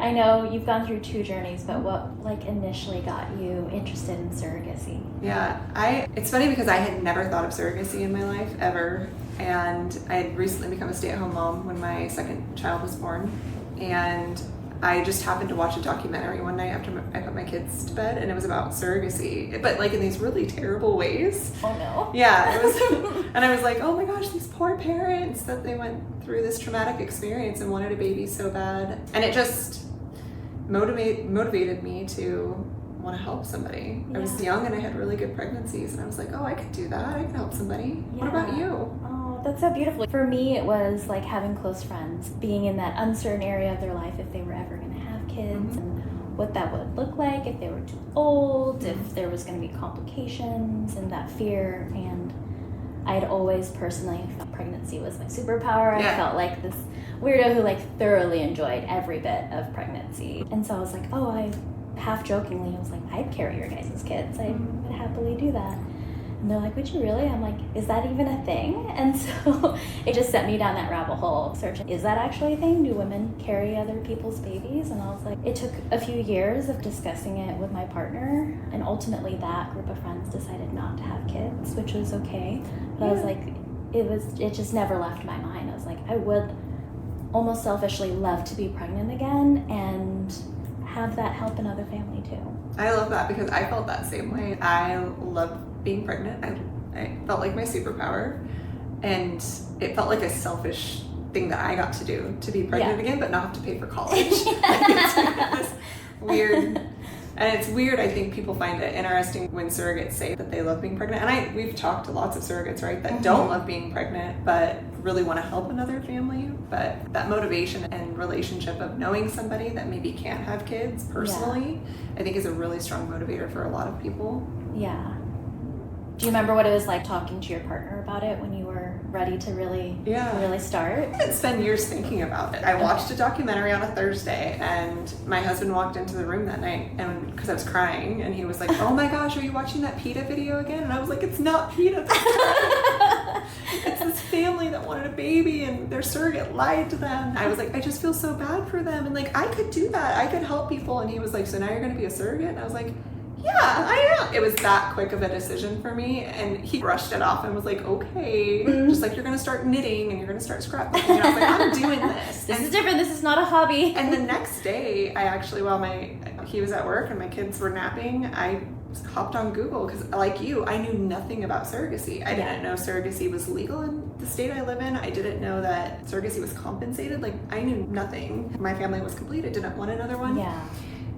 I know you've gone through 2 journeys, but what initially got you interested in surrogacy? Yeah, it's funny because I had never thought of surrogacy in my life ever, and I had recently become a stay-at-home mom when my second child was born, and I just happened to watch a documentary one night after I put my kids to bed, and it was about surrogacy, but in these really terrible ways. Oh no. Yeah, it was, and I was like, oh my gosh, these poor parents that they went through this traumatic experience and wanted a baby so bad, and it just motivated me to want to help somebody. Yeah. I was young and I had really good pregnancies, and I was like, oh, I could do that. I could help somebody. Yeah. What about you? Oh, that's so beautiful. For me, it was like having close friends, being in that uncertain area of their life if they were ever going to have kids, and what that would look like if they were too old, if there was going to be complications, and that fear. And I had always personally felt pregnancy was my superpower. Yeah. I felt like this weirdo who thoroughly enjoyed every bit of pregnancy. And so I was like, oh, I half jokingly, I was like, I'd carry your guys' kids. I would happily do that. And they're like, would you really? I'm like, is that even a thing? And so it just sent me down that rabbit hole searching, is that actually a thing? Do women carry other people's babies? And I was like, it took a few years of discussing it with my partner, and ultimately that group of friends decided not to have kids, which was okay. But I was like, it just never left my mind. I was like, I would almost selfishly love to be pregnant again and have that help another family too. I love that because I felt that same way. I love being pregnant. I felt like my superpower, and it felt like a selfish thing that I got to do, to be pregnant again, but not have to pay for college. It's weird. And it's weird, I think people find it interesting when surrogates say that they love being pregnant. And we've talked to lots of surrogates, right, that don't love being pregnant, but really want to help another family. But that motivation and relationship of knowing somebody that maybe can't have kids personally, I think is a really strong motivator for a lot of people. Yeah. Do you remember what it was like talking to your partner about it when you were ready to really start? I didn't spend years thinking about it. I watched a documentary on a Thursday, and my husband walked into the room that night, and because I was crying, and he was like, oh my gosh, are you watching that PETA video again? And I was like, it's not PETA. It's this family that wanted a baby, and their surrogate lied to them. I was like, I just feel so bad for them, and I could do that. I could help people. And he was like, so now you're going to be a surrogate? And I was like, yeah, I am. It was that quick of a decision for me, and he brushed it off and was like, okay, just like you're going to start knitting and you're going to start scrapbooking. And I was like, I'm doing this. This is different. This is not a hobby. And the next day, I actually, while he was at work and my kids were napping, I hopped on Google because, like you, I knew nothing about surrogacy. I didn't know surrogacy was legal in the state I live in. I didn't know that surrogacy was compensated. I knew nothing. My family was complete. I didn't want another one. Yeah.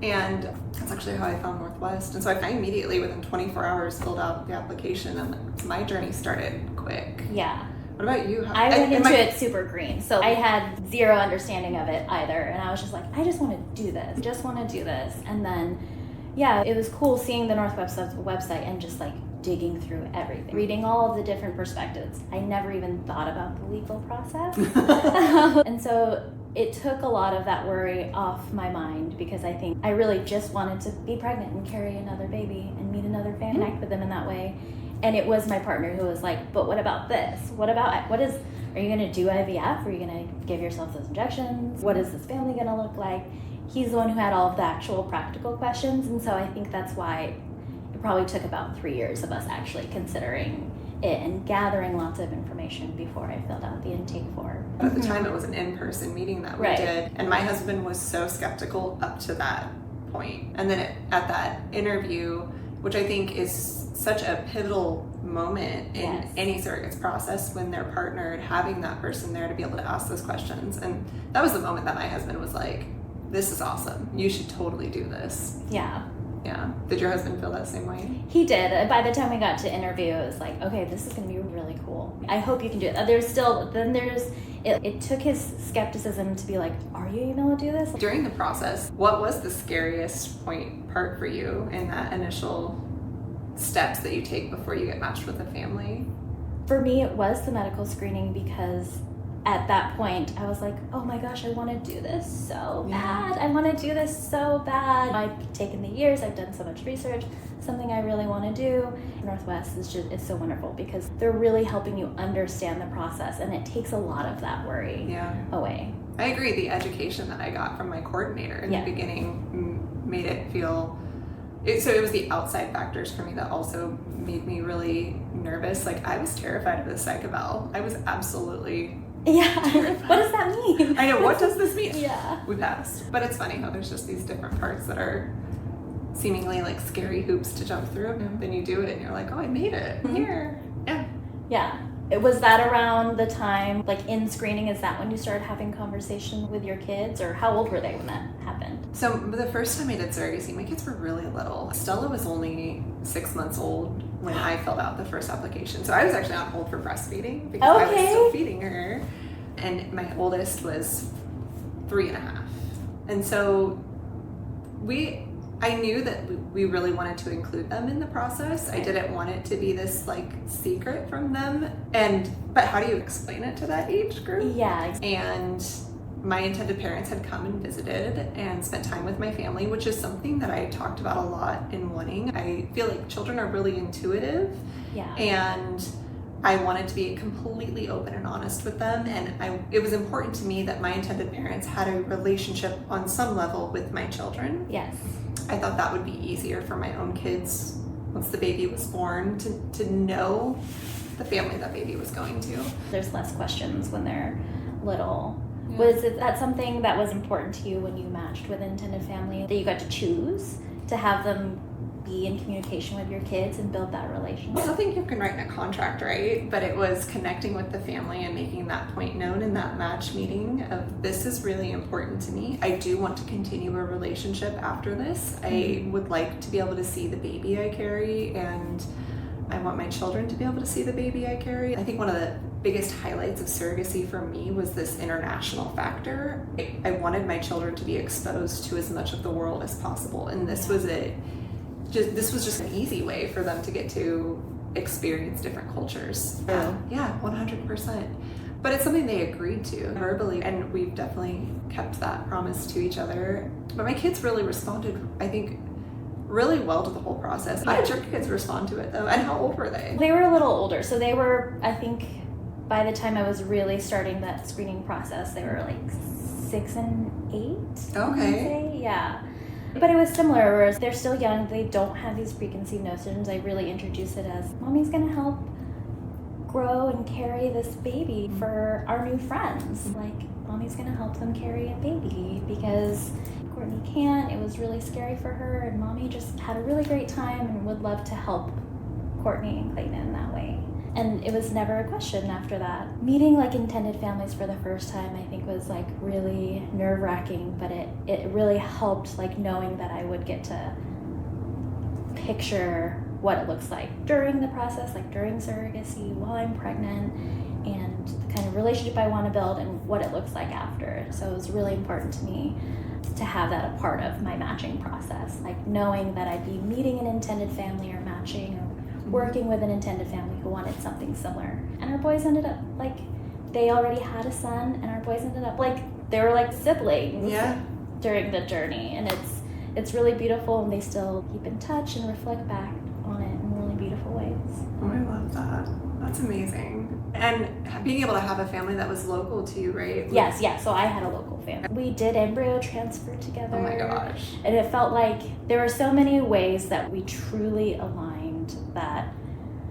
And that's actually how I found Northwest. And so I immediately, within 24 hours, filled out the application, and my journey started quick. Yeah. What about you? I went into it super green. So I had zero understanding of it either. And I was just like, I just want to do this. And then, it was cool seeing the Northwest website and just digging through everything, reading all of the different perspectives. I never even thought about the legal process. And so it took a lot of that worry off my mind, because I think I really just wanted to be pregnant and carry another baby and meet another family, connect with them in that way. And it was my partner who was like, but what about this? Are you going to do IVF? Are you going to give yourself those injections? What is this family going to look like? He's the one who had all of the actual practical questions. And so I think that's why it probably took about 3 years of us actually considering it and gathering lots of information before I filled out the intake form. At the time, it was an in-person meeting that we did, and my husband was so skeptical up to that point. And then at that interview, which I think is such a pivotal moment in any surrogate's process, when they're partnered, having that person there to be able to ask those questions. And that was the moment that my husband was like, this is awesome. You should totally do this. Yeah. Yeah. Did your husband feel that same way? He did. By the time we got to interview, it was like, okay, this is going to be really cool. I hope you can do it. It took his skepticism to be like, are you able to do this? During the process, what was the scariest part for you in that initial steps that you take before you get matched with a family? For me, it was the medical screening, because at that point, I was like, oh my gosh, I want to do this so bad. I want to do this so bad. I've taken the years, I've done so much research, something I really want to do. Northwest is so wonderful, because they're really helping you understand the process, and it takes a lot of that worry away. I agree. The education that I got from my coordinator in the beginning made it feel. So it was the outside factors for me that also made me really nervous. Like, I was terrified of the psych eval. I was absolutely terrified. What does that mean? I know, what does this mean? Yeah. We passed. But it's funny how there's just these different parts that are seemingly like scary hoops to jump through. And then you do it and you're like, oh, I made it. Here. Yeah. Yeah. Was that around the time, like in screening, is that when you started having conversation with your kids, or how old were they when that happened? So the first time I did surrogacy, my kids were really little. Stella was only 6 months old when I filled out the first application. So I was actually on hold for breastfeeding because I was still feeding her. And my oldest was 3.5. And so I knew that we really wanted to include them in the process. I didn't want it to be this like secret from them. But how do you explain it to that age group? Yeah. And my intended parents had come and visited and spent time with my family, which is something that I talked about a lot in wanting. I feel like children are really intuitive. Yeah. And I wanted to be completely open and honest with them. And it was important to me that my intended parents had a relationship on some level with my children. Yes. I thought that would be easier for my own kids once the baby was born to know the family that baby was going to. There's less questions when they're little. Yeah. Was that something that was important to you when you matched with intended family, that you got to choose to have them be in communication with your kids and build that relationship? I don't think you can write in a contract, right? But it was connecting with the family and making that point known in that match meeting of, this is really important to me. I do want to continue a relationship after this. I would like to be able to see the baby I carry, and I want my children to be able to see the baby I carry. I think one of the biggest highlights of surrogacy for me was this international factor. I wanted my children to be exposed to as much of the world as possible, and this was just an easy way for them to get to experience different cultures. Yeah, 100%. But it's something they agreed to verbally, and we've definitely kept that promise to each other. But my kids really responded, I think, really well to the whole process. How did your kids respond to it, though? And how old were they? They were a little older, so they were, I think, by the time I was really starting that screening process, they were like 6 and 8. Okay. Yeah. But it was similar, whereas they're still young, they don't have these preconceived notions. I really introduce it as, Mommy's gonna help grow and carry this baby for our new friends. Like, Mommy's gonna help them carry a baby because Courtney can't. It was really scary for her, and Mommy just had a really great time and would love to help Courtney and Clayton in that way. And it was never a question after that. Meeting like intended families for the first time, I think, was like really nerve-wracking, but it really helped, like knowing that I would get to picture what it looks like during the process, like during surrogacy, while I'm pregnant, and the kind of relationship I want to build and what it looks like after. So it was really important to me to have that a part of my matching process, like knowing that I'd be meeting an intended family or matching or working with an intended family who wanted something similar. And our boys ended up, like, they already had a son, and our boys ended up, like, they were like siblings during the journey. And it's really beautiful, and they still keep in touch and reflect back on it in really beautiful ways. Oh, I love that. That's amazing. And being able to have a family that was local to you, right? Yes, so I had a local family. We did embryo transfer together. Oh my gosh. And it felt like there were so many ways that we truly aligned, that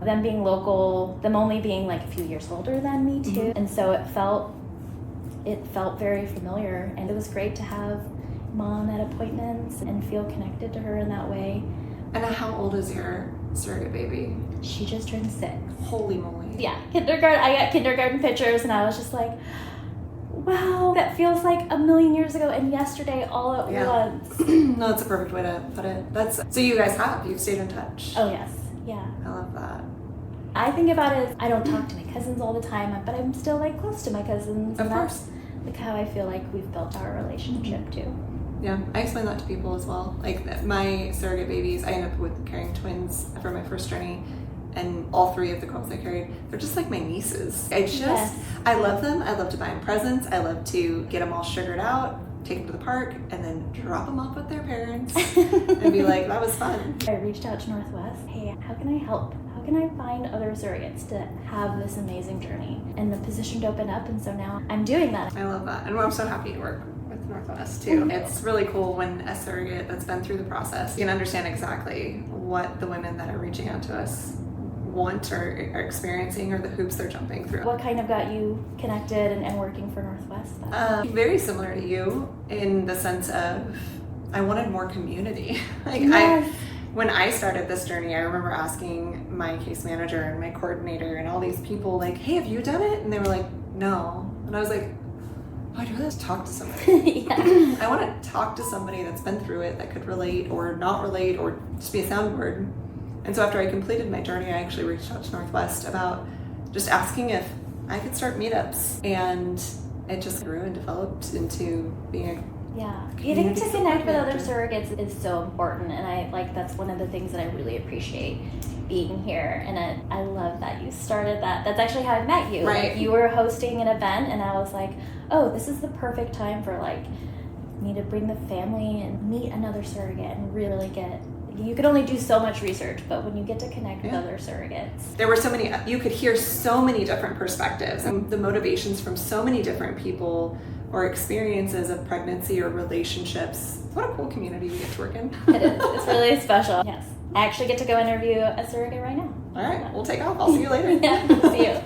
them being local, them only being like a few years older than me too. And so it felt very familiar, and it was great to have Mom at appointments and feel connected to her in that way. And how old is your surrogate baby? She just turned 6. Holy moly. Yeah, kindergarten. I got kindergarten pictures, and I was just like, wow, that feels like a million years ago and yesterday all at once. No, that's a perfect way to put it. So you guys you've stayed in touch. Oh yes, yeah. I love that. I think about it as, I don't talk to my cousins all the time, but I'm still like close to my cousins. Of course. That's like how I feel like we've built our relationship too. Yeah, I explain that to people as well. Like my surrogate babies, I ended up with carrying twins for my first journey, and all 3 of the girls I carried, they're just like my nieces. I love them. I love to buy them presents. I love to get them all sugared out, take them to the park, and then drop them off with their parents and be like, that was fun. I reached out to Northwest. Hey, how can I help? How can I find other surrogates to have this amazing journey? And the position opened up, and so now I'm doing that. I love that. And I'm so happy to work with NWSC too. It's really cool when a surrogate that's been through the process, you can understand exactly what the women that are reaching out to us want or are experiencing, or the hoops they're jumping through. What kind of got you connected and working for NWSC? Very similar to you in the sense of I wanted more community. Yes. When I started this journey, I remember asking my case manager and my coordinator and all these people, like, hey, have you done it? And they were like, no. And I was like, oh, I'd rather just talk to somebody. Yeah. I want to talk to somebody that's been through it, that could relate or not relate or just be a soundboard. And so after I completed my journey, I actually reached out to NWSC about just asking if I could start meetups. And it just grew and developed into being a Getting to connect with other surrogates is so important, and that's one of the things that I really appreciate being here. And I love that you started that. That's actually how I met you. Right. Like, you were hosting an event, and I was like, oh, this is the perfect time for like me to bring the family and meet another surrogate and really get. You could only do so much research, but when you get to connect with other surrogates. There were so many, you could hear so many different perspectives and the motivations from so many different people or experiences of pregnancy or relationships. What a cool community we get to work in. It is. It's really special. Yes. I actually get to go interview a surrogate right now. All right, we'll take off. I'll see you later. Yeah, see you.